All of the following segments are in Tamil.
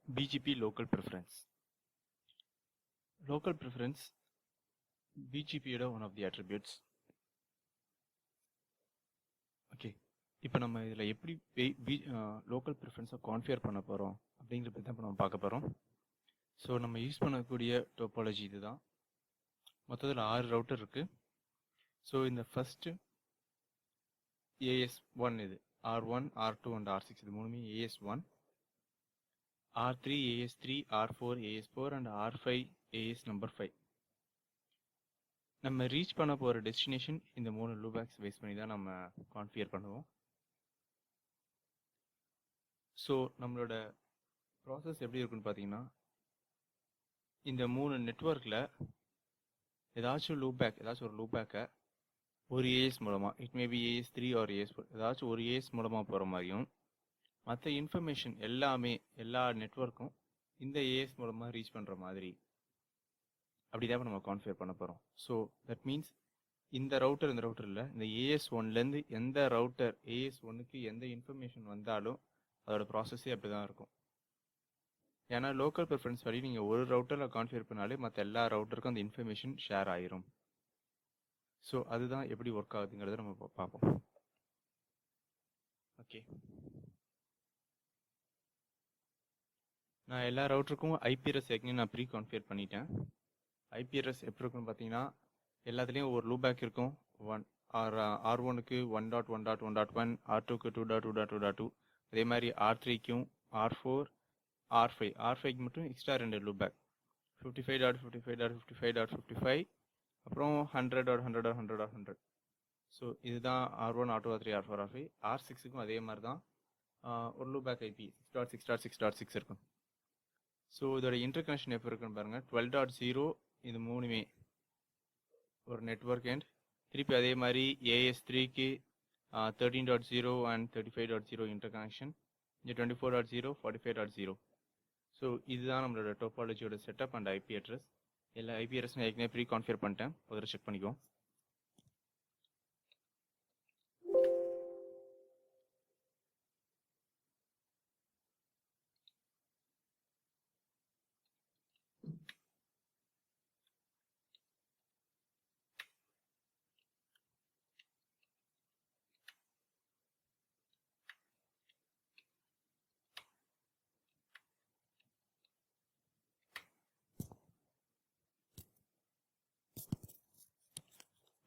BGP local preference. Local preference BGP one of the attributes. Okay. இப்போ நம்ம இதில் எப்படி லோக்கல் ப்ரிஃபரன்ஸை கான்ஃபிகர் பண்ண போகிறோம் அப்படிங்கிறத பற்றி தான் நம்ம பார்க்க போகிறோம். ஸோ நம்ம யூஸ் பண்ணக்கூடிய டோபாலஜி இது தான். மொத்தத்தில் 6 ரவுட்டர் இருக்குது. ஸோ இந்த ஃபஸ்ட்டு AS1 இது R1, R2 அண்ட் R6 இது மூணுமே AS1, R3, AS3, R4, AS4 and R5, AS number 5. நம்ம ரீச் பண்ண போகிற டெஸ்டினேஷன் இந்த 3 லூபேக்ஸ் பேஸ் பண்ணி தான் நம்ம கான்ஃபிகர் பண்ணுவோம். ஸோ நம்மளோட ப்ராசஸ் எப்படி இருக்குன்னு பார்த்தீங்கன்னா, இந்த 3 நெட்வொர்க்கில் ஏதாச்சும் ஒரு லூபேக்கை ஒரு ஏஎஸ் மூலமாக, it maybe AS3 R AS4, ஏதாச்சும் ஒரு ஏஎஸ் மூலமாக போகிற மாதிரியும், மற்ற இன்ஃபர்மேஷன் எல்லா நெட்வொர்க்கும் இந்த ஏஎஸ் மூலமாக ரீச் பண்ணுற மாதிரி அப்படிதான் நம்ம கான்ஃபிகர் பண்ண போகிறோம். ஸோ தட் மீன்ஸ் இந்த ரவுட்டரில் இந்த AS1லேருந்து எந்த ரவுட்டர் AS1க்கு எந்த இன்ஃபர்மேஷன் வந்தாலும் அதோட ப்ராசஸே அப்படி தான் இருக்கும். ஏன்னா லோக்கல் ப்ரிஃபரன்ஸ் வழி நீங்கள் ஒரு ரவுட்டரில் கான்ஃபிகர் பண்ணாலே மற்ற எல்லா ரவுட்டருக்கும் அந்த இன்ஃபர்மேஷன் ஷேர் ஆயிரும். ஸோ அதுதான் எப்படி ஒர்க் ஆகுதுங்கிறத நம்ம பார்ப்போம். ஓகே, நான் எல்லா ரவுட்டருக்கும் ஐபிஆர்எஸ் ஏற்கனவே நான் ப்ரீ கான்ஃபிகர் பண்ணிட்டேன். ஐபிஆர்எஸ் எப்படி இருக்குன்னு பார்த்தீங்கன்னா, எல்லாத்துலேயும் ஒரு லூபேக் இருக்கும். R1க்கு 1.1.1.1, R2க்கு 2.2.2.2, அதே மாதிரி R3க்கும் R4, R5க்கு மட்டும் எக்ஸ்ட்ரா 2 லூபேக், 55.55.55.55, அப்புறம் 100.100.100.100. ஸோ இதுதான் R1, R2, R3, R4, R5. R6க்கும் அதே மாதிரி தான் ஒரு லூபேக் ஐபி 6.6.6.6 இருக்கும். ஸோ இதோட இன்டர்கனெக்ஷன் எப்போ இருக்குன்னு பாருங்கள். 12.0 இது மூணுமே ஒரு நெட்வொர்க் எண்ட். திருப்பி அதே மாதிரி AS3க்கு 13.0 அண்ட் 35.0 இன்டர்கனெக்ஷன். இங்கே 24.0, 45.0. ஸோ இதுதான் நம்மளோட டோபாலஜியோட செட்டப் அண்ட் ஐபி அட்ரஸ். எல்லா ஐபி அட்ரஸ் நான் ஏற்கனவே ப்ரீ கான்ஃபிகர் பண்ணிட்டேன், ஒரு செக் பண்ணிக்குவோம்.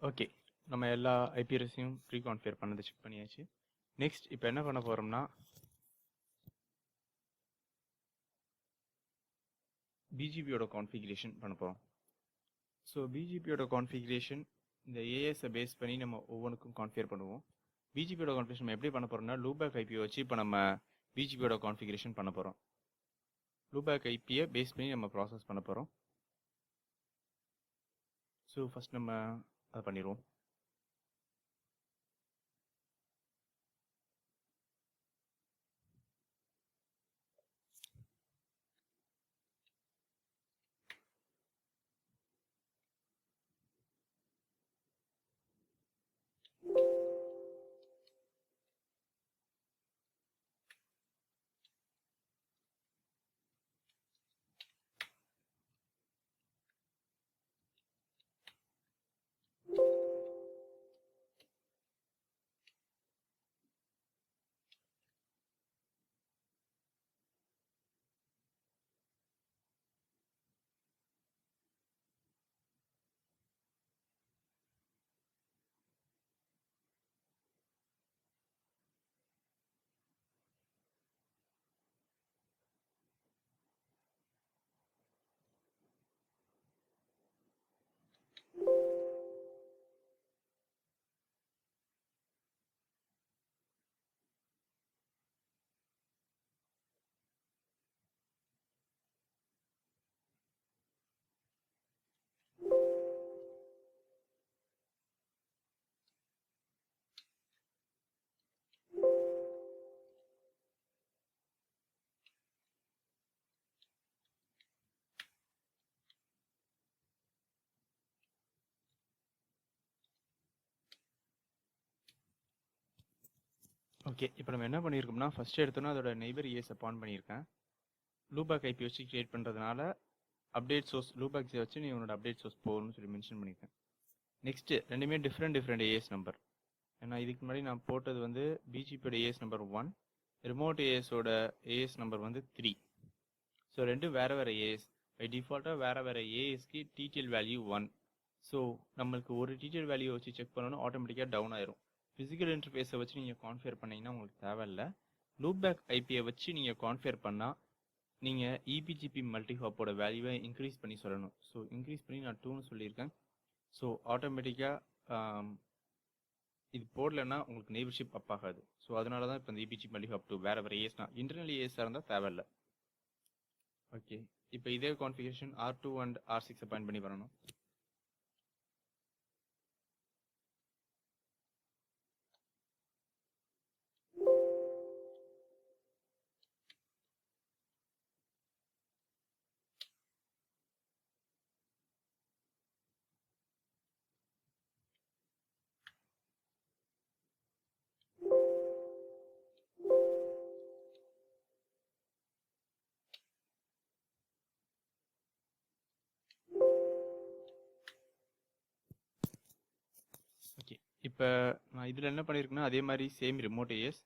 ஓகே, நம்ம எல்லா ஐபி அட்ரஸையும் ப்ரீ கான்ஃபிகர் பண்ணதை செக் பண்ணியாச்சு. நெக்ஸ்ட் இப்போ என்ன பண்ண போகிறோம்னா, பிஜிபியோட கான்ஃபிகரேஷன் பண்ண போகிறோம். ஸோ பிஜிபியோட கான்ஃபிகரேஷன் இந்த ஏஎஸை பேஸ் பண்ணி நம்ம ஒவ்வொன்றுக்கும் கான்ஃபிகர் பண்ணுவோம். பிஜிபியோட கான்ஃபிகரேஷன் நம்ம எப்படி பண்ண போகிறோம்னா, லூபேக் ஐபியை வச்சு இப்போ நம்ம பிஜிபியோட கான்ஃபிகரேஷன் பண்ண போகிறோம். லூபேக் ஐபியை பேஸ் பண்ணி நம்ம ப்ராசஸ் பண்ண போகிறோம். ஸோ ஃபஸ்ட் நம்ம அதை பண்ணிடுவோம். ஓகே, இப்போ நம்ம என்ன பண்ணியிருக்கோம்னா, ஃபஸ்ட்டு எடுத்தோன்னா அதோட நெய்பர் ஏஎஸ் ஆன் பண்ணியிருக்கேன். லூபேக் ஐபி வச்சு கிரியேட் பண்ணுறதுனால அப்டேட் சோர்ஸ் லூபேக் வச்சு நீ உன்னோட அப்டேட் சோர்ஸ் போகணும்னு சொல்லி மென்ஷன் பண்ணியிருக்கேன். நெக்ஸ்ட்டு ரெண்டுமே டிஃப்ரெண்ட் ஏஎஸ் நம்பர். ஏன்னா இதுக்கு முன்னாடி நான் போட்டது வந்து பிஜிபியோட ஏஎஸ் நம்பர் 1, ரிமோட் ஏஎஸோட ஏஎஸ் நம்பர் வந்து 3. ஸோ ரெண்டும் வேறு ஏஎஸ். பை டிஃபால்ட்டாக வேறு ஏஎஸ்க்கு டிடிஎல் வேல்யூ 1. ஸோ நம்மளுக்கு ஒரு டிடிஎல் வேல்யூ வச்சு செக் பண்ணணும், ஆட்டோமேட்டிக்காக டவுன் ஆயிரும். ஃபிசிக்கல் இன்டர்ஃபேஸை வச்சு நீங்கள் கான்ஃபிகர் பண்ணிங்கன்னா உங்களுக்கு தேவையில்லை. லூப்பேக் ஐபியை வச்சு நீங்கள் கான்ஃபிகர் பண்ணால் நீங்கள் இபிஜிபி மல்டிஹாப்போட வேல்யூவை இன்க்ரீஸ் பண்ணி சொல்லணும். ஸோ இன்க்ரீஸ் பண்ணி நான் 2ன்னு சொல்லியிருக்கேன். ஸோ ஆட்டோமேட்டிக்காக இது போடலைன்னா உங்களுக்கு நெய்பர்ஷிப் அப் ஆகாது. ஸோ அதனால தான் இப்போ இந்த இபிஜிபி மல்டிஹாப் 2 வேறு ஏஎஸ்னா இன்டர்னல் ஏஎஸ்ஸாக இருந்தால் தேவையில்லை. ஓகே, இப்போ இதே configuration R2 and R6 point பண்ணி வரணும். ஓகே, இப்போ நான் இதில் என்ன பண்ணியிருக்கேன்னா அதே மாதிரி சேம் ரிமோட் ஏஎஸ்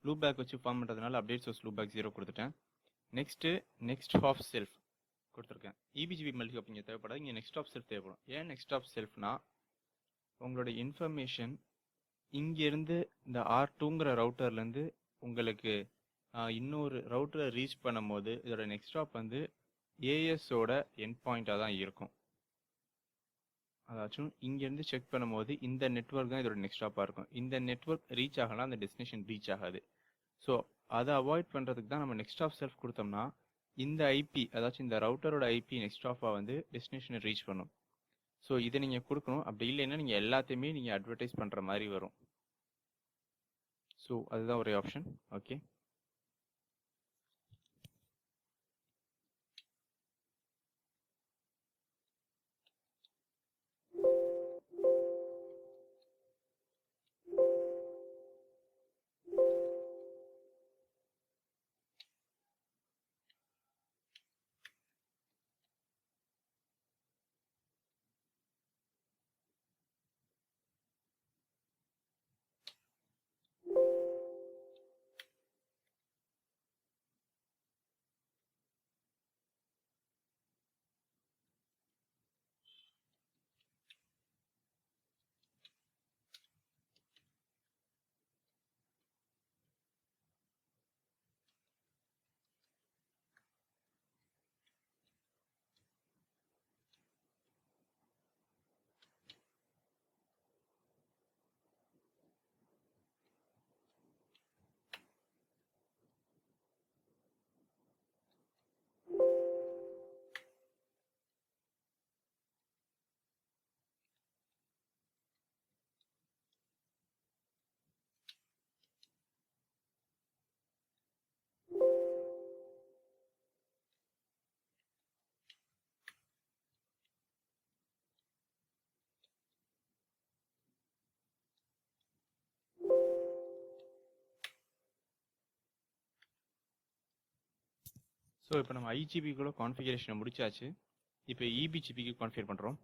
லூபேக் வச்சு ஃபார்ம் பண்ணுறதுனால அப்டேட் சோர்ஸ் லூபேக் 0 கொடுத்துட்டேன். நெக்ஸ்ட் ஆஃப் செல்ஃப் கொடுத்துருக்கேன். இபிஜிபி மல்டிஹாப் இங்கே தேவைப்படாது, இங்கே நெக்ஸ்ட் ஆஃப் செல்ஃப் தேவைப்படும். ஏன் நெக்ஸ்ட் ஆஃப் செல்ஃப்னா உங்களோட இன்ஃபர்மேஷன் இங்கேருந்து இந்த R2ங்கிற ரவுட்டர்லேருந்து உங்களுக்கு இன்னொரு ரவுட்டரை ரீச் பண்ணும்போது இதோட நெக்ஸ்ட் ஸ்டாப் வந்து ஏஎஸோட எண்ட் பாயிண்டாக தான் இருக்கும். அதாச்சும் இங்கேருந்து செக் பண்ணும்போது இந்த நெட்வொர்க் தான் இதோட நெக்ஸ்ட் ஸ்டாப்பாக இருக்கும். இந்த நெட்வொர்க் ரீச் ஆகலாம், அந்த டெஸ்டினேஷன் ரீச் ஆகாது. ஸோ அதை அவாய்ட் பண்ணுறதுக்கு தான் நம்ம நெக்ஸ்ட் ஆஃப் செல்ஃப் கொடுத்தோம்னா இந்த ஐபி, அதாச்சும் இந்த ரவுட்டரோட ஐபி நெக்ஸ்ட் ஆஃபாக வந்து டெஸ்டினேஷனை ரீச் பண்ணும். ஸோ இதை நீங்கள் கொடுக்கணும். அப்படி இல்லைன்னா நீங்கள் எல்லாத்தையுமே நீங்கள் அட்வர்டைஸ் பண்ணுற மாதிரி வரும். ஸோ அதுதான் ஒரே ஆப்ஷன். ஓகே, ஸோ இப்போ நம்ம ஐஜிபிக்குள்ள கான்ஃபிகரேஷனை முடிச்சாச்சு. இப்போ இபிஜிபிக்கு கான்ஃபிகர் பண்ணுறோம்.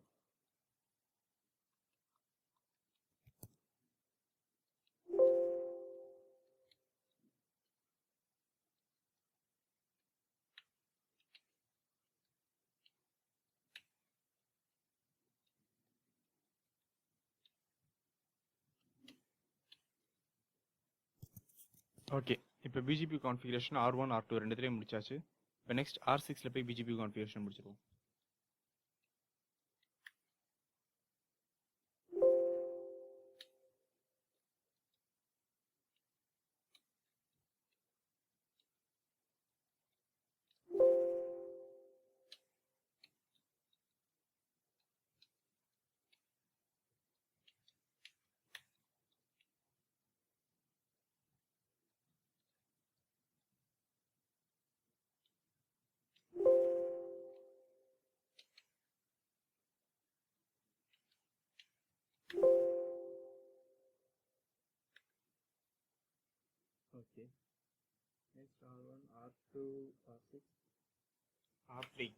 ஓகே, இப்போ பிஜிபி கான்ஃபிகரேஷன் R1 R2 ரெண்டுத்துலேயும் முடிச்சாச்சு. இப்போ நெக்ஸ்ட் R6ல் போய் பிஜிபி கான்ஃபிகரேஷன் முடிச்சிருவோம். Okay, next R1 R2 R6 R3.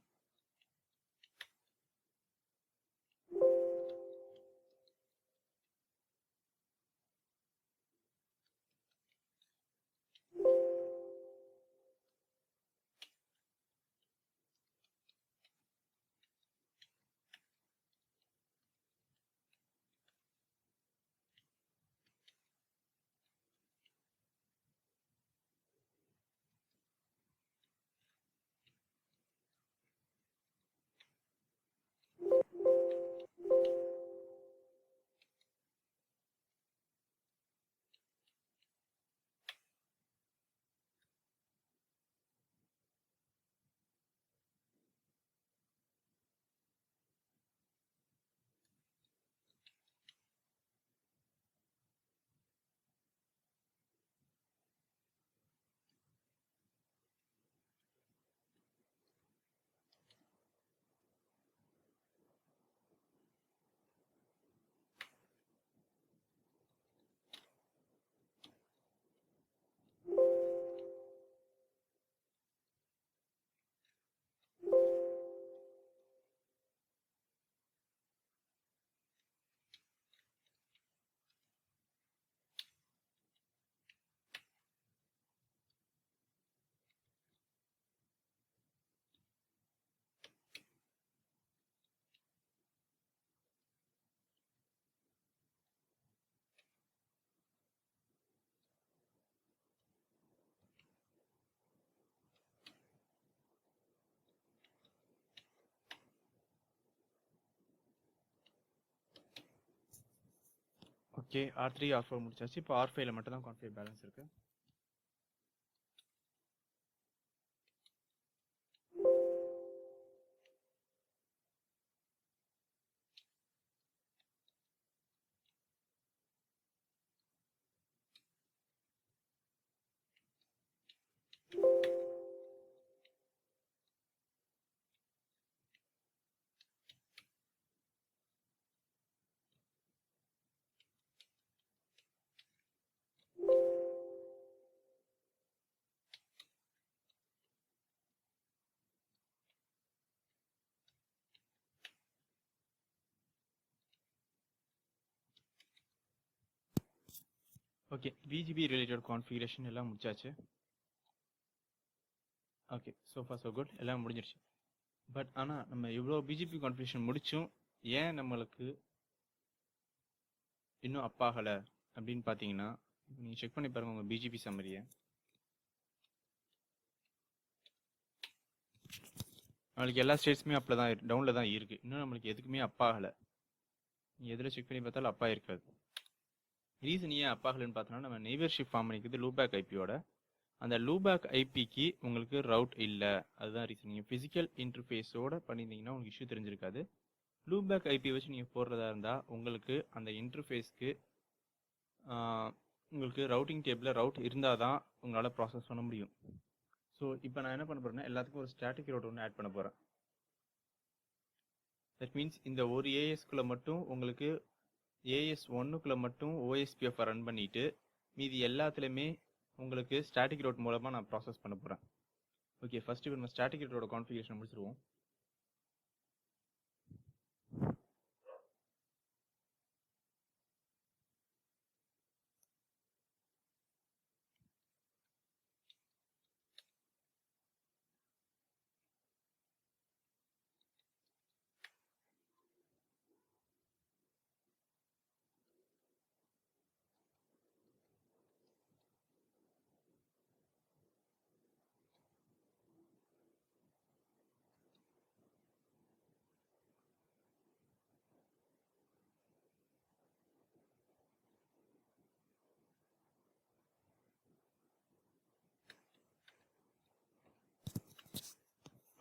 Okay, R3 R4 முடிச்சாச்சு. இப்போ R5ல மட்டும் தான் கான்ஃபிகர் பேலன்ஸ் இருக்கு. ஓகே, BGP ரிலேட்டட் கான்ஃபிகரேஷன் எல்லாம் முடிச்சாச்சு. ஓகே, சோஃபா ஸோ குட், எல்லாம் முடிஞ்சிருச்சு. பட் ஆனால் நம்ம இவ்வளோ பிஜிபி கான்ஃபிகரேஷன் முடிச்சும் ஏன் நம்மளுக்கு இன்னும் அப் ஆகலை அப்படின்னு பார்த்தீங்கன்னா, நீங்கள் செக் பண்ணி பாருங்கள் உங்கள் பிஜிபி சம்மரியை. நம்மளுக்கு எல்லா ஸ்டேட்ஸுமே அப்பில் தான் டவுனில் தான் இருக்குது. இன்னும் நம்மளுக்கு எதுக்குமே அப் ஆகலை. நீங்கள் எதில் செக் பண்ணி பார்த்தாலும் அப்பா இருக்காது. ரீசன் ஏன் அப் ஆகலைன்னு பார்த்தோன்னா, நம்ம நெய்பர்ஷிப் ஃபார்ம் பண்ணிக்கிறது லூபேக் ஐபியோட. அந்த லூபேக் ஐபிக்கு உங்களுக்கு ரவுட் இல்லை, அதுதான் ரீசன். நீங்கள் ஃபிசிக்கல் இன்டர்ஃபேஸோட பண்ணியிருந்தீங்கன்னா உங்களுக்கு இஷ்யூ தெரிஞ்சிருக்காது. லூபேக் ஐபி வச்சு நீங்கள் போடுறதா இருந்தால் உங்களுக்கு அந்த இன்டர்ஃபேஸ்க்கு உங்களுக்கு ரவுட்டிங் டேபிளில் ரவுட் இருந்தால் தான் உங்களால் ப்ராசஸ் பண்ண முடியும். ஸோ இப்போ நான் என்ன பண்ண போகிறேன்னா, எல்லாத்துக்கும் ஒரு ஸ்டாட்டிக் ரவுட் ஒன்று ஆட் பண்ண போகிறேன். தட் மீன்ஸ் இந்த ஒரு ஏஎஸ்குள்ளே மட்டும் உங்களுக்கு ஏஎஸ் ஒன்றுக்குள்ளே மட்டும் ஓஎஸ்பிஎஃப் ரன் பண்ணிவிட்டு மீதி எல்லாத்துலேயுமே உங்களுக்கு ஸ்டாட்டிக் ரவுட் மூலமாக நான் ப்ராசஸ் பண்ண போகிறேன். ஓகே, ஃபர்ஸ்ட் இப்போ நம்ம ஸ்டாட்டிக் ரவுட்டோட கான்ஃபிகரேஷன் முடிச்சிருவோம்.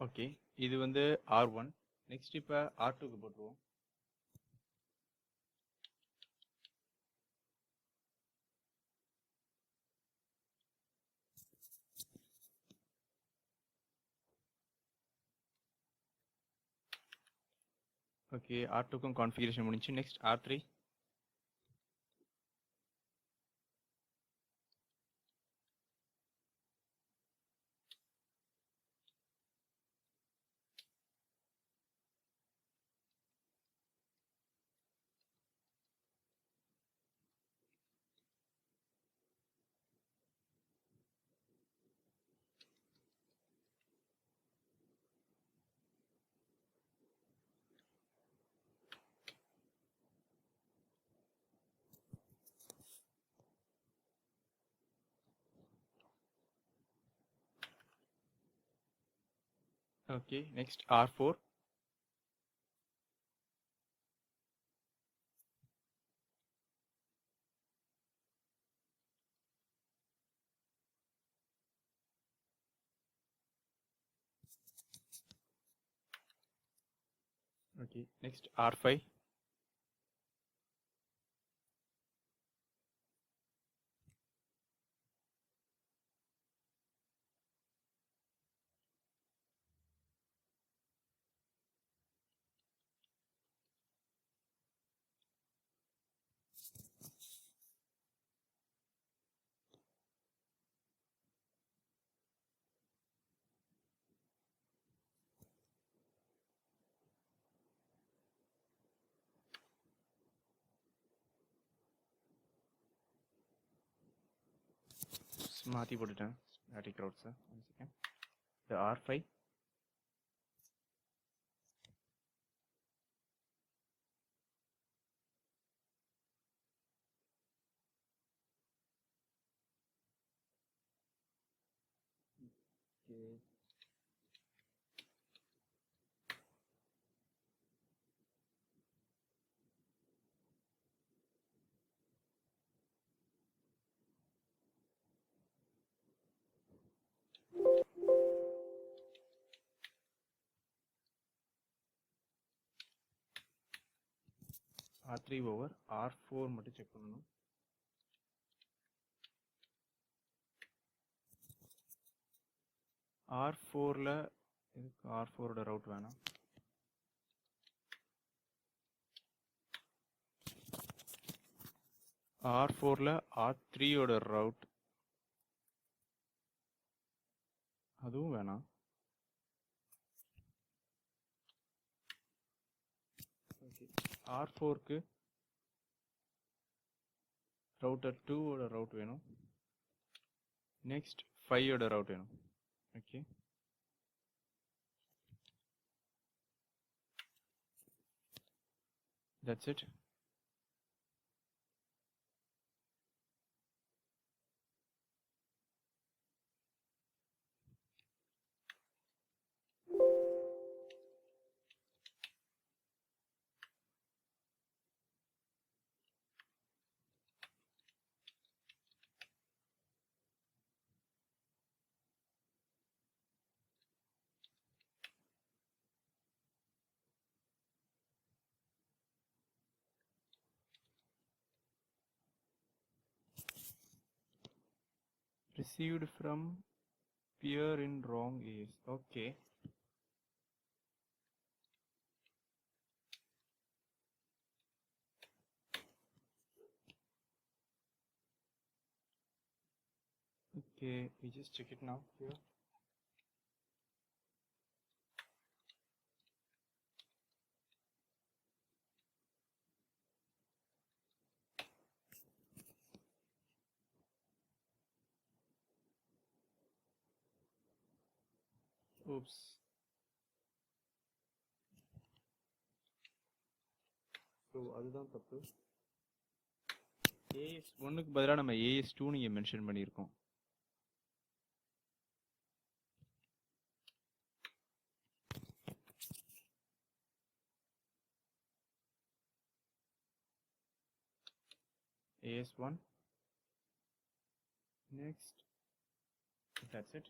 ஓகே, இது வந்து R1. நெக்ஸ்ட் இப்போ R2க்கு போட்டுருவோம். ஓகே, R2க்கும் கான்ஃபிகரேஷன் முடிஞ்சு. Next R3. Okay, next R4. Okay, next R5. மாற்றி போட்டுட்டேன் static routes. One second. The R5. Okay. R3 over R4 மட்டும் செக் பண்ணணும். R4ல இதுக்கு R4ஓட ரவுட் வேணாம். R4ல R3ஓட ரவுட் அதுவும் வேணாம். ஓகே, R4க்கு ரவுட்டர் 2ஓட ரவுட் வேணும். நெக்ஸ்ட் 5ஓட ரவுட் வேணும். Okay, that's it. Received from peer in wrong is okay. Okay, we just check it now here. Oops. So அதுதான் தப்பு. AS1க்கு பதிலா நம்ம AS2 நீங்க மென்ஷன் பண்ணியிருக்கோம். AS1. Next. That's it.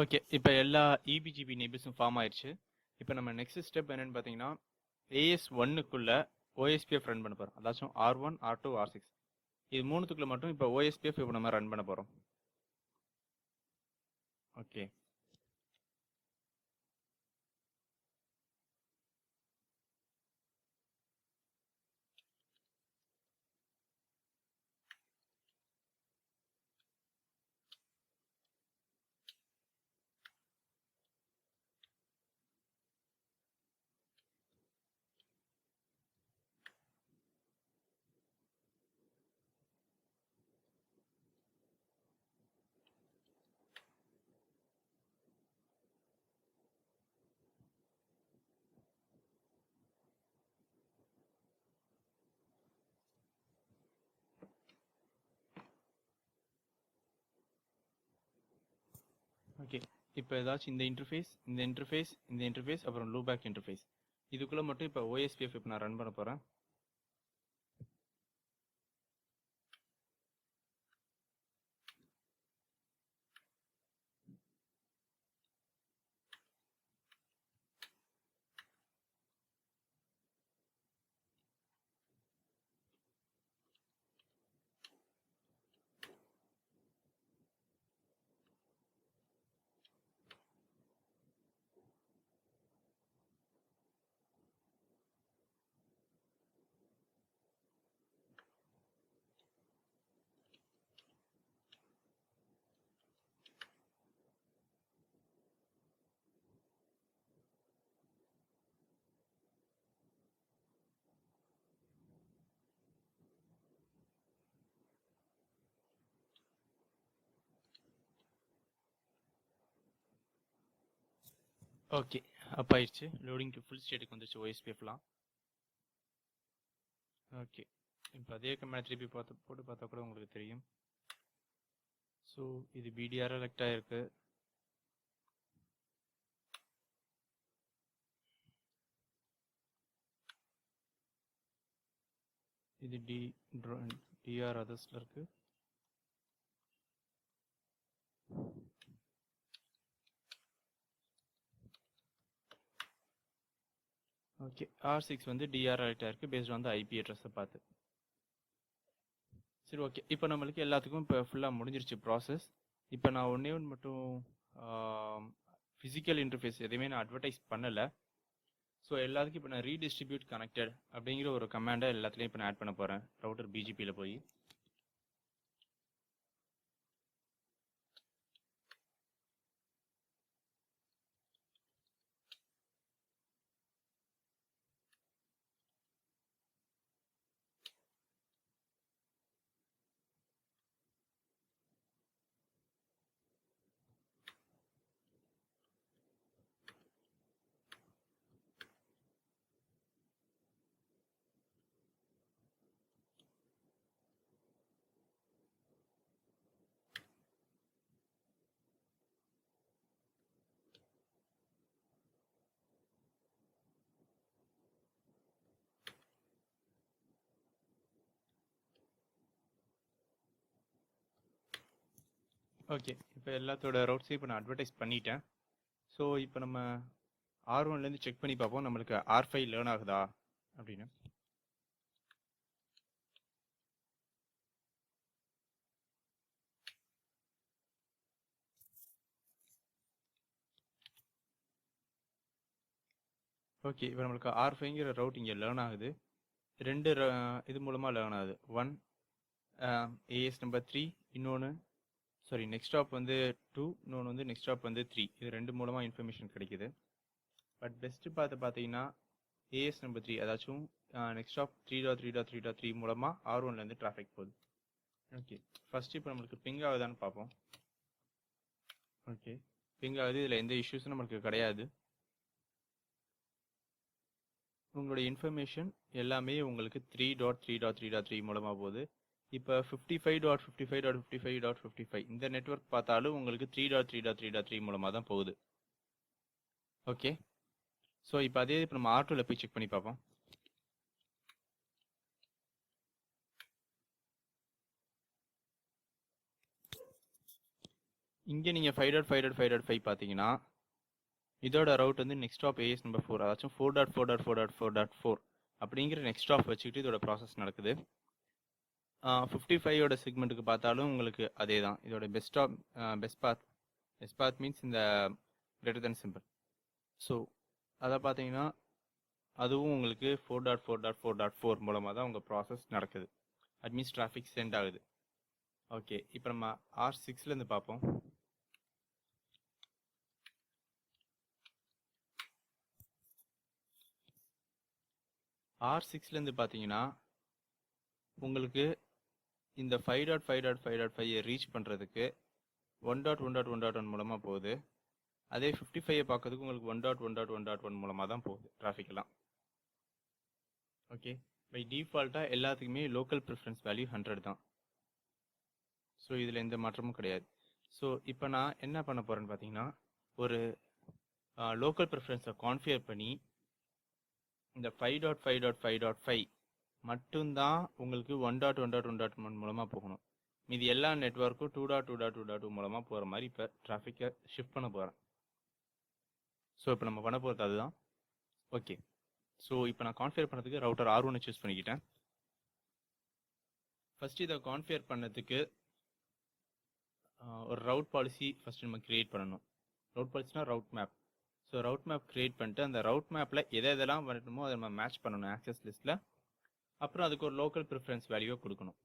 Okay, இப்போ எல்லா EBGP நெய்பர்ஸும் ஃபார்ம் ஆயிடுச்சு. இப்போ நம்ம நெக்ஸ்ட் ஸ்டெப் என்னன்னு பார்த்தீங்கன்னா AS1க்குள்ள OSPF ரன் பண்ண போகிறோம். அதாச்சும் R1, R2, R6 இது மூணுத்துக்குள்ள மட்டும் இப்போ OSPF இப்போ நம்ம ரன் பண்ண போகிறோம். ஓகே, ஓகே, இப்போ ஏதாச்சும் இந்த இன்டர்ஃபேஸ் அப்புறம் லூபேக் இன்டர்ஃபேஸ் இதுக்குள்ளே மட்டும் இப்போ OSPF இப்போ நான் ரன் பண்ண போகிறேன். ஓகே, அப்போ ஆயிடுச்சு. லோடிங் டு ஃபுல் ஸ்டேட்டுக்கு வந்துச்சு OSPFலாம். ஓகே, இப்போ அதே கமெண்ட் திருப்பி போட்டு பார்த்தா கூட உங்களுக்கு தெரியும். ஸோ இது BDR எலெக்ட் ஆகிருக்கு. இது DR அதர்ஸில் இருக்கு. ஓகே, R6 வந்து DR எலெக்ட் ஆகிருக்கு பேஸ்ட் வந்து IP அட்ரஸை பார்த்து. சரி, ஓகே, இப்போ நம்மளுக்கு எல்லாத்துக்கும் இப்போ ஃபுல்லாக முடிஞ்சிருச்சு ப்ராசஸ். இப்போ நான் ஒன்றே ஒன்று மட்டும் ஃபிசிக்கல் இன்டர்ஃபேஸ் எதையுமே நான் அட்வர்டைஸ் பண்ணலை. ஸோ எல்லாத்துக்கும் இப்போ நான் ரீடிஸ்ட்ரிபியூட் கனெக்டட் அப்படிங்கிற ஒரு கமாண்டை எல்லாத்துலேயும் இப்போ நான் ஆட் பண்ண போகிறேன். ரவுட்டர் BGPயில் போய் ஓகே, இப்போ எல்லாத்தோட ரவுட்ஸையும் இப்போ நான் அட்வர்டைஸ் பண்ணிட்டேன். ஸோ இப்போ நம்ம R1லேருந்து செக் பண்ணி பார்ப்போம் நம்மளுக்கு R5 லேர்ன் ஆகுதா அப்படின்னு. ஓகே, இப்போ நம்மளுக்கு R5ங்கிற ரவுட் இங்கே லேர்ன் ஆகுது. ரெண்டு இது மூலமாக லேர்ன் ஆகுது. ஒன் AS நம்பர் 3, இன்னொன்று நெக்ஸ்ட் ஸ்டாப் வந்து 2, இன்னொன்று வந்து நெக்ஸ்ட் ஸ்டாப் வந்து 3. இது ரெண்டு மூலமாக இன்ஃபர்மேஷன் கிடைக்குது. பட் பெஸ்ட்டு பார்த்தீங்கன்னா AS நம்பர் 3 அதாச்சும் நெக்ஸ்ட் ஸ்டாப் 3.3.3.3 மூலமாக R1லேருந்து டிராஃபிக் போகுது. ஓகே, ஃபஸ்ட்டு இப்போ நம்மளுக்கு பிங் ஆகுதான்னு பார்ப்போம். ஓகே, பிங் ஆகுது. இதில் எந்த இஷ்யூஸும் நம்மளுக்கு கிடையாது. உங்களுடைய இன்ஃபர்மேஷன் எல்லாமே உங்களுக்கு 3.3.3.3 மூலமாக போகுது. இப்போ 55.55.55.55 இந்த நெட்வொர்க் பார்த்தாலும் உங்களுக்கு 3.3.3.3 மூலமாக தான் போகுது. ஓகே, ஸோ இப்போ அதே இப்போ நம்ம R2ல போய் செக் பண்ணி பார்ப்போம். இங்கே நீங்கள் 5.5.5.5 பார்த்தீங்கன்னா இதோட ரவுட் வந்து நெக்ஸ்ட் ஸ்டாப் AS நம்பர் 4 அதாச்சும் 4.4.4.4.4 அப்படிங்கிற நெக்ஸ்ட் ஸ்டாப் வச்சுக்கிட்டு இதோட ப்ராசஸ் நடக்குது. 55ஓட செக்மெண்ட்டுக்கு பார்த்தாலும் உங்களுக்கு அதே தான். இதோட பெஸ்ட் பாத் மீன்ஸ் இந்த கிரேட்டர் தென் சிம்பிள். ஸோ அதை பார்த்தீங்கன்னா அதுவும் உங்களுக்கு 4.4.4.4 மூலமாக தான் உங்கள் ப்ராசஸ் நடக்குது. அட் மீன்ஸ் டிராஃபிக் சென்ட் ஆகுது. ஓகே, இப்போ நம்ம R6லேருந்து பார்ப்போம். R6லேருந்து பார்த்தீங்கன்னா உங்களுக்கு இந்த 5.5.5.5 ரீச் பண்ணுறதுக்கு 1.1.1.1 மூலமாக போகுது. அதே 55 பார்க்கறதுக்கு உங்களுக்கு 1.1.1.1 மூலமாக தான் போகுது டிராஃபிக் எல்லாம். ஓகே, பை டிஃபால்ட்டாக எல்லாத்துக்குமே லோக்கல் ப்ரிஃபரன்ஸ் வேல்யூ 100 தான். ஸோ இதில் எந்த மாற்றமும் கிடையாது. ஸோ இப்போ நான் என்ன பண்ண போகிறேன்னு பார்த்தீங்கன்னா, ஒரு லோக்கல் ப்ரிஃபரன்ஸை கான்ஃபிகர் பண்ணி இந்த 5.5.5.5 மட்டும்தான் உங்களுக்கு 1.1.1.1 மூலமாக போகணும். மீதி எல்லா நெட்வொர்க்கும் 2.2.2.2 மூலமாக போகிற மாதிரி இப்போ டிராஃபிக்கை ஷிஃப்ட் பண்ண போகிறேன். ஸோ இப்போ நம்ம பண்ண போகிறது அதுதான். ஓகே, ஸோ இப்போ நான் கான்ஃபிகர் பண்ணதுக்கு ரவுட்டர் R1 சூஸ் பண்ணிக்கிட்டேன். ஃபஸ்ட்டு இதை கான்ஃபிகர் பண்ணதுக்கு ஒரு ரவுட் பாலிசி ஃபஸ்ட்டு நம்ம க்ரியேட் பண்ணணும். ரவுட் பாலிசினா route map. So route map create பண்ணிட்டு அந்த ரவுட் மேப்பில் எதெல்லாம் வரணுமோ அதை நம்ம மேட்ச் பண்ணணும் ஆக்சஸ் லிஸ்ட்டில். அப்புறம் அதுக்கு ஒரு லோக்கல் ப்ரிஃபரன்ஸ் வேல்யூவை கொடுக்கணும்.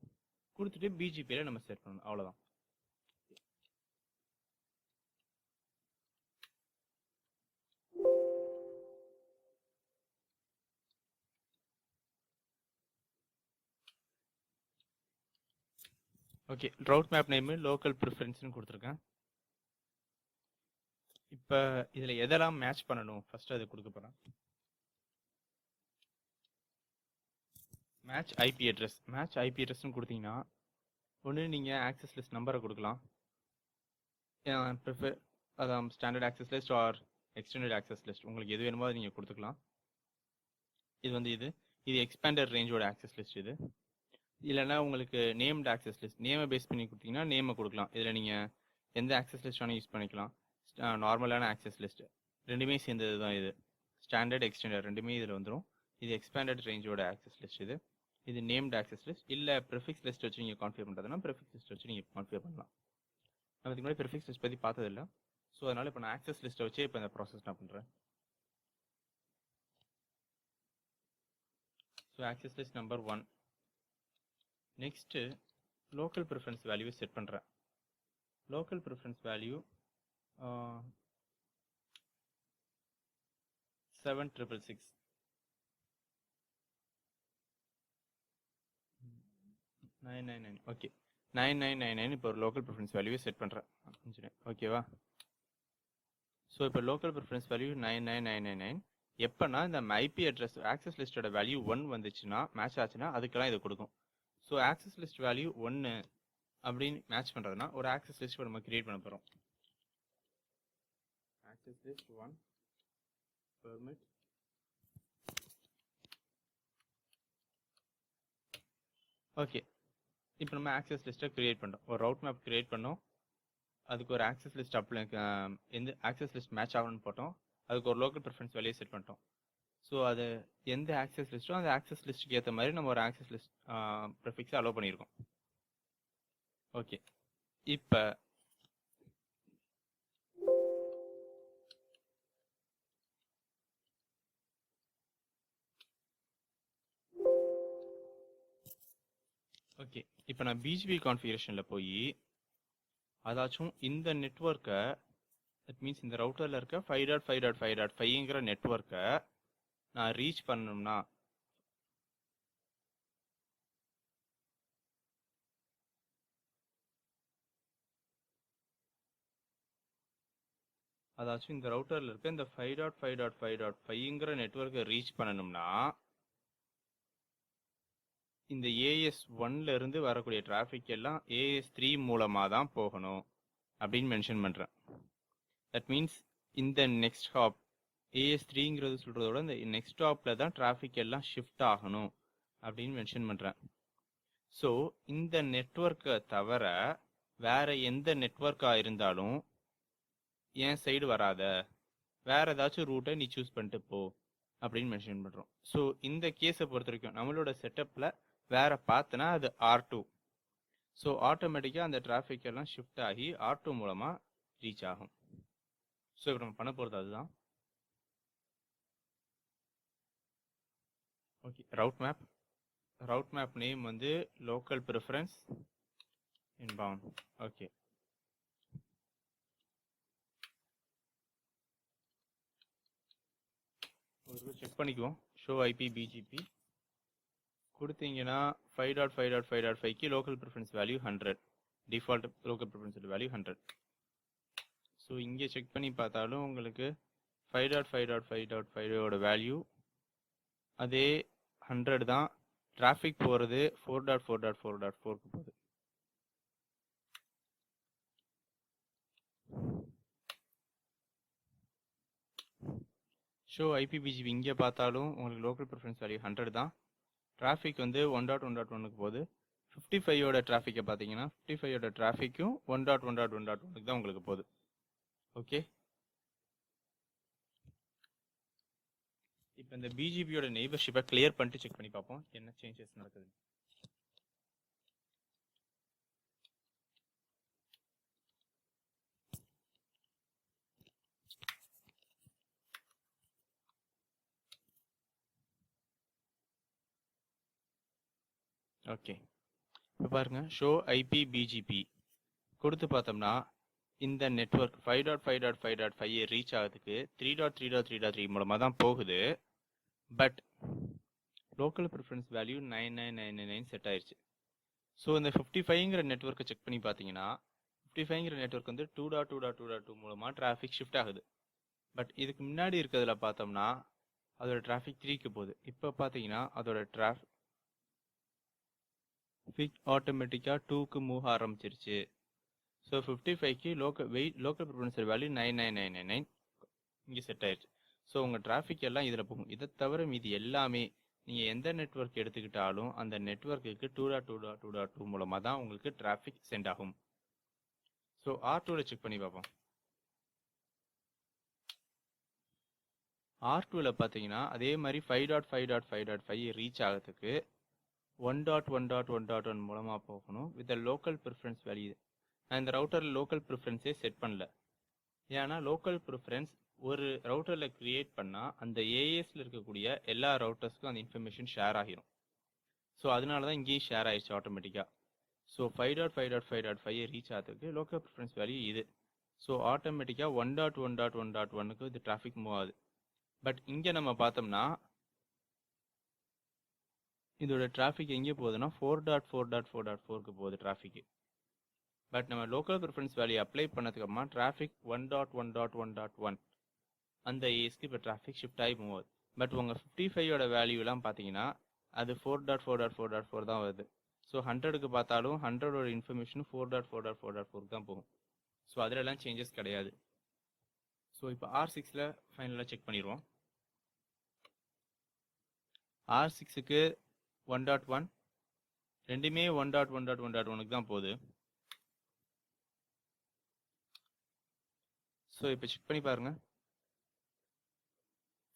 கொடுத்துட்டு பிஜிபியில் நம்ம செட் பண்ணணும். அவ்வளோதான். Okay, route map name local ப்ரிஃபரன்ஸ்னு கொடுத்துருக்கேன். இப்போ இதில் எதெல்லாம் மேட்ச் பண்ணணும் ஃபஸ்ட்டு அது கொடுக்க போகிறேன். Match IP address. Match IP அட்ரஸ்னு கொடுத்தீங்கன்னா ஒன்று நீங்கள் ஆக்சஸ் லிஸ்ட் நம்பரை கொடுக்கலாம். ப்ரிஃபர் அதான் standard access list or extended access list, உங்களுக்கு எது வேணுமோ அதை நீங்கள் கொடுத்துக்கலாம். இது எக்ஸ்பேண்டட் ரேஞ்சோட ஆக்சஸ் லிஸ்ட். இது இல்லைன்னா உங்களுக்கு நேம்டு ஆக்சஸ் லிஸ்ட், நேமை பேஸ் பண்ணி கொடுத்தீங்கன்னா நேமை கொடுக்கலாம். இதில் நீங்கள் எந்த ஆக்சஸ் லிஸ்ட் வேணால் யூஸ் பண்ணிக்கலாம். நார்மலான ஆக்சஸ் லிஸ்ட் ரெண்டுமே சேர்ந்தது தான். இது ஸ்டாண்டர்ட் எக்ஸ்டெண்டட் ரெண்டுமே இதில் வந்துடும். இது எக்ஸ்பேண்டட் ரேஞ்சோட ஆக்சஸ் லிஸ்ட். இது நேம்டு ஆக்சஸ் லிஸ்ட். இல்லை ப்ரிஃபிக்ஸ் லிஸ்ட் வச்சு நீங்கள் கான்ஃபிகர் பண்ணுறதுனா ப்ரிஃபிக்ஸ் லிஸ்ட் வச்சு நீங்கள் கான்ஃபிகர் பண்ணலாம். நம்ம இதுக்கு முன்னாடி ப்ரிஃபிக்ஸ் லிஸ்ட் பற்றி பார்த்ததில்லை. ஸோ அதனால் இப்போ நான் ஆக்சஸ் லிஸ்ட்டை வச்சு இப்போ இந்த ப்ராசஸ் நான் பண்ணுறேன். So access list number 1. Next local preference value set பண்ணுறேன். Local preference value 7,666. ஓகே, 9999 இப்போ ஒரு லோக்கல் ப்ரிஃபரன்ஸ் வேல்யூ செட் பண்ணுறேன். ஓகேவா? ஸோ இப்போ லோக்கல் ப்ரிஃபரன்ஸ் வேல்யூ 99999. எப்போனா இந்த ஐபி அட்ரஸ் ஆக்சஸ் லிஸ்ட்டோட வேல்யூ 1 வந்துச்சுன்னா மேட்ச் ஆச்சுன்னா அதுக்கெல்லாம் இது கொடுக்கும். ஸோ ஆக்சஸ் லிஸ்ட் வேல்யூ 1 அப்படின்னு மேட்ச் பண்ணுறதுனா ஒரு ஆக்சஸ் லிஸ்ட் நம்ம கிரியேட் பண்ண போகிறோம். Access list 1 permit. ஓகே, இப்போ நம்ம ஆக்சஸ் லிஸ்ட்டை கிரியேட் பண்ணோம். ஒரு ரவுட் மேப் கிரியேட் பண்ணோம். அதுக்கு ஒரு ஆக்சஸ் லிஸ்ட் எந்த ஆக்சஸ் லிஸ்ட் மேட்ச் ஆகணும்னு போட்டோம். அதுக்கு ஒரு லோக்கல் ப்ரிஃபரன்ஸ் வேல்யூ செட் பண்ணிட்டோம். ஸோ அது எந்த ஆக்சஸ் லிஸ்ட்டோ அந்த ஆக்சஸ் லிஸ்ட்டுக்கு ஏற்ற மாதிரி நம்ம ஒரு ஆக்சஸ் லிஸ்ட் ப்ரிஃபிக்ஸை அலோவ் பண்ணியிருக்கோம். ஓகே, இப்போ நான் பிஜிபி கான்ஃபிகரேஷனில் போய் அதாச்சும் இந்த நெட்வொர்க்கை, தட் மீன்ஸ் இந்த ரவுட்டரில் இருக்க 5.5.5.5ங்கிற நெட்வொர்க்கை நான் ரீச் பண்ணணும்னா அதாச்சும் இந்த ரவுட்டரில் இருக்க இந்த 5.5.5.5ங்கிற நெட்வொர்க்கை ரீச் பண்ணணும்னா இந்த AS1ல இருந்து வரக்கூடிய டிராஃபிக் எல்லாம் AS3 மூலமாக தான் போகணும் அப்படின்னு மென்ஷன் பண்ணுறேன். தட் மீன்ஸ் இந்த நெக்ஸ்ட் ஹாப் AS3ங்கிறது சொல்கிறதோட இந்த நெக்ஸ்ட் ஹாப்பில் தான் டிராஃபிக் எல்லாம் ஷிஃப்ட் ஆகணும் அப்படின்னு மென்ஷன் பண்ணுறேன். ஸோ இந்த நெட்வொர்க்கை தவிர வேற எந்த நெட்வொர்க்காக இருந்தாலும் என் சைடு வராத, வேற ஏதாச்சும் ரூட்டை நீ சூஸ் பண்ணிட்டு போ அப்படின்னு மென்ஷன் பண்ணுறோம். ஸோ இந்த கேஸை பொறுத்த வரைக்கும் நம்மளோட செட்டப்பில் வேற பார்த்தனா அது R2. ஸோ ஆட்டோமேட்டிக்காக அந்த டிராஃபிக் எல்லாம் ஷிஃப்ட் ஆகி R2 மூலமாக ரீச் ஆகும். ஸோ இப்போ நம்ம பண்ண போகிறது அதுதான். ஓகே, ரவுட் மேப் நேம் வந்து லோக்கல் ப்ரிஃபரன்ஸ் இன்பவுண்ட். ஓகே, ஒரு செக் பண்ணிக்குவோம். ஷோ ஐபி பிஜிபி கொடுத்தீங்கன்னா 5.5.5.5க்கு local preference value 100, default local preference value 100. So இங்கே செக் பண்ணி பார்த்தாலும் உங்களுக்கு 5.5.5.5ஓட வேல்யூ அதே 100 தான். டிராஃபிக் போகிறது 4.4.4.4க்கு போகுது. ஷோ ஐபிபிஜிபி இங்கே பார்த்தாலும் உங்களுக்கு லோக்கல் ப்ரிஃபரன்ஸ் வேல்யூ 100 தான். டிராஃபிக் வந்து 1.1.1க்கு போகுது. 55யோட டிராஃபிக்கை பார்த்தீங்கன்னா 55யோட டிராஃபிக்கும் 1.1.1.1க்கு தான் உங்களுக்கு போகுது. ஓகே, இப்போ இந்த பிஜிபியோட நெய்பர்ஷிப்பை கிளியர் பண்ணிட்டு செக் பண்ணி பார்ப்போம் என்ன சேஞ்சஸ் நடக்குது. ஓகே, இப்போ பாருங்க, ஷோ ஐபி பிஜிபி கொடுத்து பார்த்தோம்னா இந்த நெட்வொர்க் 5.5.5.5 ரீச் ஆகிறதுக்கு 3.3.3.3 மூலமாக தான் போகுது. But local preference value 9999 set ஆயிடுச்சு. ஸோ இந்த 55ங்கிற நெட்வொர்க்கை செக் பண்ணி பார்த்தீங்கன்னா 55ங்கிற நெட்வொர்க் வந்து 2.2.2.2 மூலமாக டிராஃபிக் ஷிஃப்ட் ஆகுது. பட் இதுக்கு முன்னாடி இருக்கிறதுல பார்த்தோம்னா அதோட டிராஃபிக் 3க்கு போகுது. இப்போ பார்த்தீங்கன்னா அதோட டிராஃபிக் ஆட்டோமேட்டிக்காக 2க்கு மூவ் ஆரம்பிச்சிருச்சு. ஸோ 55க்கு லோக்கல் ப்ரிஃபரன்ஸ் வேல்யூ 99999 இங்கே செட் ஆயிடுச்சு. ஸோ உங்கள் டிராஃபிக் எல்லாம் இதில் போகும். இதை தவிர மீதி எல்லாமே நீங்கள் எந்த நெட்வொர்க் எடுத்துக்கிட்டாலும் அந்த நெட்வொர்க்குக்கு 2.2.2.2 மூலமாக தான் உங்களுக்கு டிராஃபிக் சென்ட் ஆகும். ஸோ R2ல செக் பண்ணி பார்ப்போம். R2ல பார்த்தீங்கன்னா அதே மாதிரி 5.5.5.5 ரீச் ஆகிறதுக்கு 1.1.1.1 மூலமாக போகணும் வித் லோக்கல் ப்ரிஃபரன்ஸ் வேல்யூ. நான் இந்த ரவுட்டரில் லோக்கல் ப்ரிஃபரன்ஸே செட் பண்ணல. ஏன்னா லோக்கல் ப்ரிஃபரன்ஸ் ஒரு ரவுட்டரில் கிரியேட் பண்ணால் அந்த ஏஎஸ்ல இருக்கக்கூடிய எல்லா ரவுட்டர்ஸ்க்கும் அந்த இன்ஃபர்மேஷன் ஷேர் ஆகிரும். ஸோ அதனால தான் இங்கேயும் ஷேர் ஆயிடுச்சு ஆட்டோமேட்டிக்காக. ஸோ 5.5.5.5 ரீச் ஆகிறதுக்கு லோக்கல் ப்ரிஃபரன்ஸ் வேல்யூ இது. ஸோ ஆட்டோமேட்டிக்காக 1.1.1.1க்கு இது டிராஃபிக் மூவ் ஆகுது. பட் இங்கே நம்ம பார்த்தோம்னா இதோட டிராஃபிக் எங்கே போகுதுன்னா 4.4.4.4க்கு போகுது டிராஃபிக். பட் நம்ம லோக்கல் ப்ரிஃபரன்ஸ் வேல்யூ அப்ளை பண்ணதுக்கு அப்புறமா டிராஃபிக் 1.1.1.1 அந்த ஏஎஸ்க்கு இப்போ டிராஃபிக் ஷிஃப்ட் ஆகி மூவ் ஆகுது. பட் உங்கள் 55யோட வேல்யூலாம் பார்த்தீங்கன்னா அது 4.4.4.4 தான் வருது. ஸோ 100க்கு பார்த்தாலும் 100ஓட இன்ஃபர்மேஷன் 4.4.4.4 தான் போகும். ஸோ அதிலெல்லாம் சேஞ்சஸ் கிடையாது. ஸோ இப்போ R6ல ஃபைனலாக செக் பண்ணிடுவோம். R6க்கு 1.1 ரெண்டுமே 1.1.1.1க்கு தான் போகுது. ஸோ இப்போ செக் பண்ணி பாருங்க,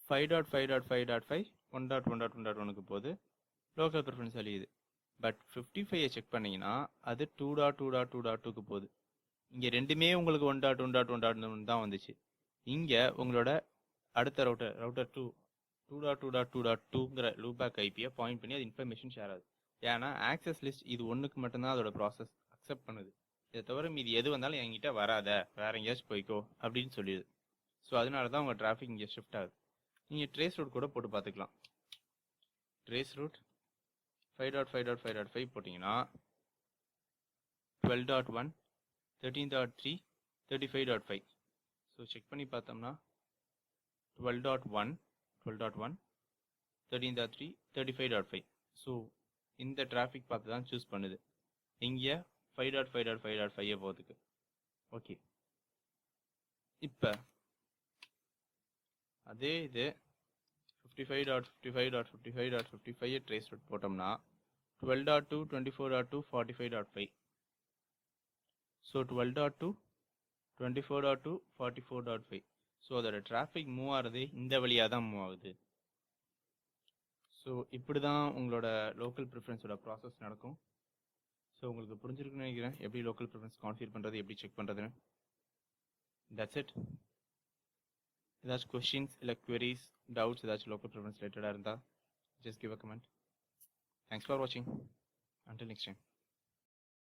5.5.5.5 1.1.1.1க்கு போகுது. லோக்கல் ப்ரிஃபரன்ஸ் வேல்யூ இது. பட் 55ஐ செக் பண்ணீங்கன்னா அது 2.2.2.2க்கு போகுது. இங்கே ரெண்டுமே உங்களுக்கு 1.1.1.1 தான் வந்துச்சு. இங்கே உங்களோட அடுத்த ரவுட்டர் 2.2.2.2ங்கிற லூபேக் ஐபியை பாயிண்ட் பண்ணி அது இன்ஃபர்மேஷன் ஷேர் ஆகுது. ஏன்னா ஆக்சஸ் லிஸ்ட் இது ஒன்றுக்கு மட்டும்தான் அதோட ப்ராசஸ் அக்செப்ட் பண்ணுது. இதை தவிர மீதி எது வந்தாலும் என்கிட்ட வராத, வேற எங்கேயாச்சும் போய்க்கோ அப்படின்னு சொல்லிடுது. ஸோ அதனால தான் உங்கள் டிராஃபிக் இங்கே ஷிஃப்ட் ஆகுது. நீங்கள் ட்ரேஸ் ரூட் கூட போட்டு பார்த்துக்கலாம். ட்ரேஸ் ரூட் 5.5.5.5 போட்டிங்கன்னா 12.1 13.3 35.5. ஸோ செக் பண்ணி பார்த்தோம்னா 12.1 13.3 35.5. ஸோ இந்த டிராஃபிக் பார்த்து தான் சூஸ் பண்ணுது இங்கே 5.5.5.5 போகிறதுக்கு. ஓகே, இப்போ அதே இது 55.55.55.55 ட்ரேஸ் ரூட் போட்டோம்னா 12.2 24.2 45.5. ஸோ 12.2 24.2 44.5. ஸோ அதோட டிராஃபிக் மூவ் ஆகிறது இந்த வழியாக தான் மூவ் ஆகுது. ஸோ இப்படி தான் உங்களோட லோக்கல் ப்ரிஃபரன்ஸோட ப்ராசஸ் நடக்கும். ஸோ உங்களுக்கு புரிஞ்சிருக்குன்னு நினைக்கிறேன் எப்படி லோக்கல் ப்ரிஃபரன்ஸ் கான்ஃபிகர் பண்ணுறது, எப்படி செக் பண்ணுறதுன்னு. That's it. ஏதாச்சும் கொஸ்டின்ஸ் இல்லை queries, டவுட்ஸ் ஏதாச்சும் லோக்கல் ப்ரிஃபரன்ஸ் ரிலேட்டடாக இருந்தால் just give a comment. Thanks for watching. Until next time.